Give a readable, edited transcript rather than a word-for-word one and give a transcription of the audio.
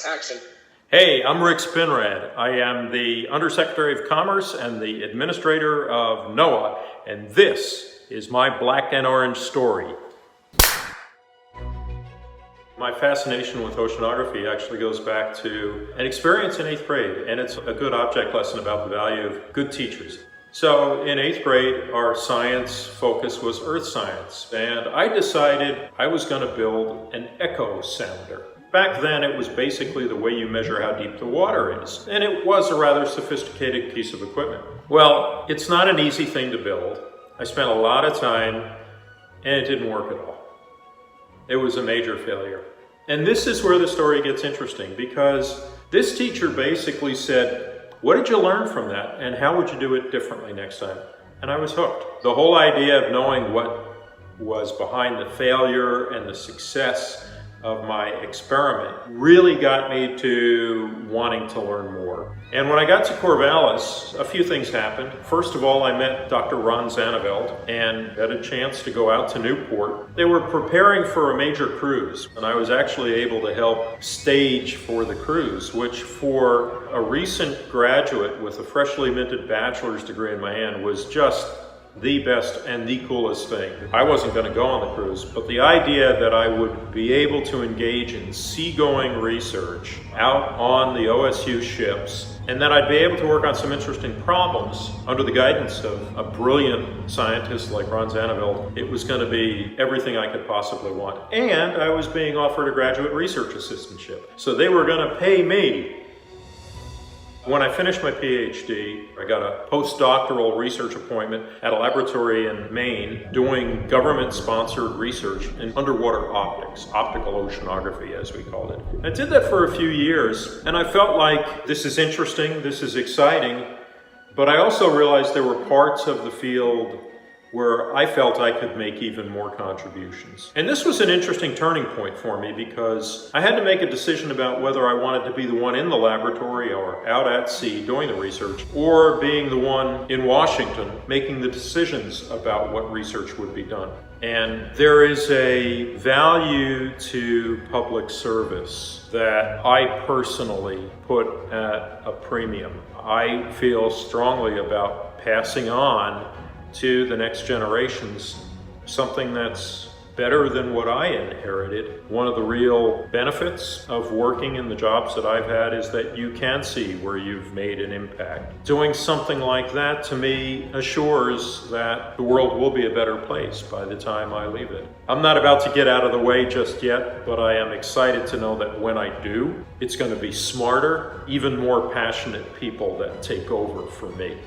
Action. Hey, I'm Rick Spinrad. I am the Undersecretary of Commerce and the Administrator of NOAA, and this is my black and orange story. My fascination with oceanography actually goes back to an experience in 8th grade, and it's a good object lesson about the value of good teachers. So in 8th grade, our science focus was earth science, and I decided I was going to build an echo sounder. Back then, it was basically the way you measure how deep the water is, and it was a rather sophisticated piece of equipment. Well, it's not an easy thing to build. I spent a lot of time, and it didn't work at all. It was a major failure. And this is where the story gets interesting, because this teacher basically said, "What did you learn from that, and how would you do it differently next time?" And I was hooked. The whole idea of knowing what was behind the failure and the success of my experiment really got me to wanting to learn more. And when I got to Corvallis, a few things happened. First of all, I met Dr. Ron Zanneveld and had a chance to go out to Newport. They were preparing for a major cruise, and I was actually able to help stage for the cruise, which for a recent graduate with a freshly minted bachelor's degree in my hand was just the best and the coolest thing. I wasn't going to go on the cruise, but the idea that I would be able to engage in seagoing research out on the OSU ships, and that I'd be able to work on some interesting problems under the guidance of a brilliant scientist like Ron Zanneveld, it was going to be everything I could possibly want. And I was being offered a graduate research assistantship, so they were going to pay me. When I finished my Ph.D., I got a postdoctoral research appointment at a laboratory in Maine doing government-sponsored research in underwater optics, optical oceanography as we called it. I did that for a few years, and I felt like this is interesting, this is exciting, but I also realized there were parts of the field where I felt I could make even more contributions. And this was an interesting turning point for me because I had to make a decision about whether I wanted to be the one in the laboratory or out at sea doing the research, or being the one in Washington making the decisions about what research would be done. And there is a value to public service that I personally put at a premium. I feel strongly about passing on to the next generations something that's better than what I inherited. One of the real benefits of working in the jobs that I've had is that you can see where you've made an impact. Doing something like that to me assures that the world will be a better place by the time I leave it. I'm not about to get out of the way just yet, but I am excited to know that when I do, it's going to be smarter, even more passionate people that take over for me.